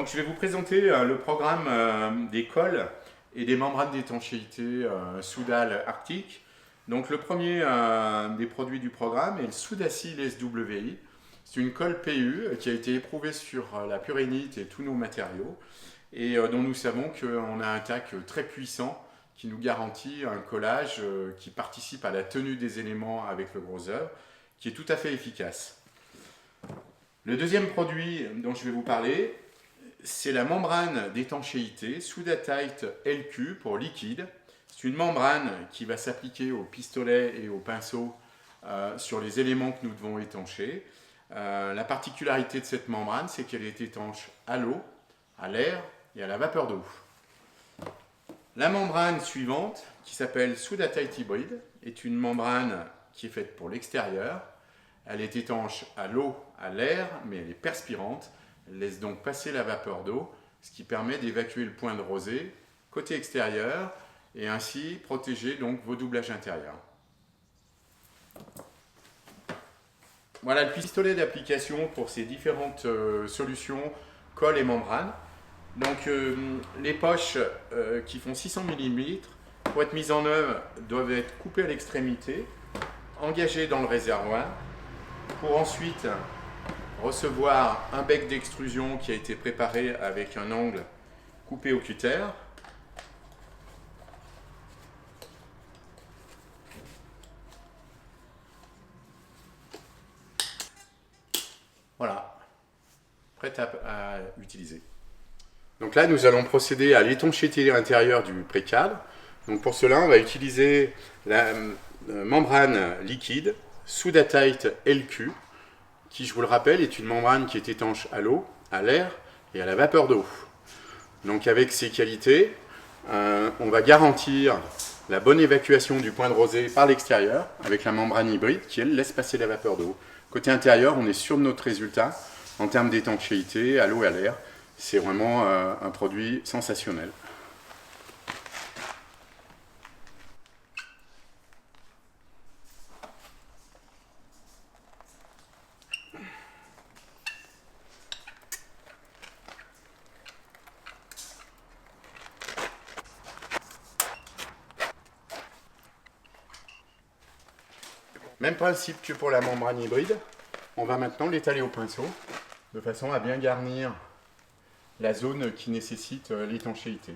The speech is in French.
Donc je vais vous présenter le programme des cols et des membranes d'étanchéité sous dalle arctique. Donc le premier des produits du programme est le Soudacil SWI. C'est une colle PU qui a été éprouvée sur la purénite et tous nos matériaux et dont nous savons qu'on a un tac très puissant qui nous garantit un collage qui participe à la tenue des éléments avec le gros œuvre, qui est tout à fait efficace. Le deuxième produit dont je vais vous parler, c'est la membrane d'étanchéité Soudatite LQ pour liquide. C'est une membrane qui va s'appliquer au pistolet et au pinceau sur les éléments que nous devons étancher. La particularité de cette membrane, c'est qu'elle est étanche à l'eau, à l'air et à la vapeur d'eau. La membrane suivante, qui s'appelle Soudatite Hybride, est une membrane qui est faite pour l'extérieur. Elle est étanche à l'eau, à l'air, mais elle est perspirante. Elle laisse donc passer la vapeur d'eau, ce qui permet d'évacuer le point de rosée côté extérieur et ainsi protéger donc vos doublages intérieurs. Voilà le pistolet d'application pour ces différentes solutions colle et membrane. Donc les poches qui font 600 mm pour être mises en œuvre doivent être coupées à l'extrémité, engagées dans le réservoir pour ensuite recevoir un bec d'extrusion qui a été préparé avec un angle coupé au cutter. Voilà, prête à utiliser. Donc là, nous allons procéder à l'étanchéité intérieure du précadre. Donc pour cela, on va utiliser la membrane liquide Soudatite LQ, qui, je vous le rappelle, est une membrane qui est étanche à l'eau, à l'air et à la vapeur d'eau. Donc avec ces qualités, on va garantir la bonne évacuation du point de rosée par l'extérieur avec la membrane hybride qui, elle, laisse passer la vapeur d'eau. Côté intérieur, on est sûr de notre résultat en termes d'étanchéité à l'eau et à l'air. C'est vraiment un produit sensationnel. Même principe que pour la membrane hybride, on va maintenant l'étaler au pinceau de façon à bien garnir la zone qui nécessite l'étanchéité.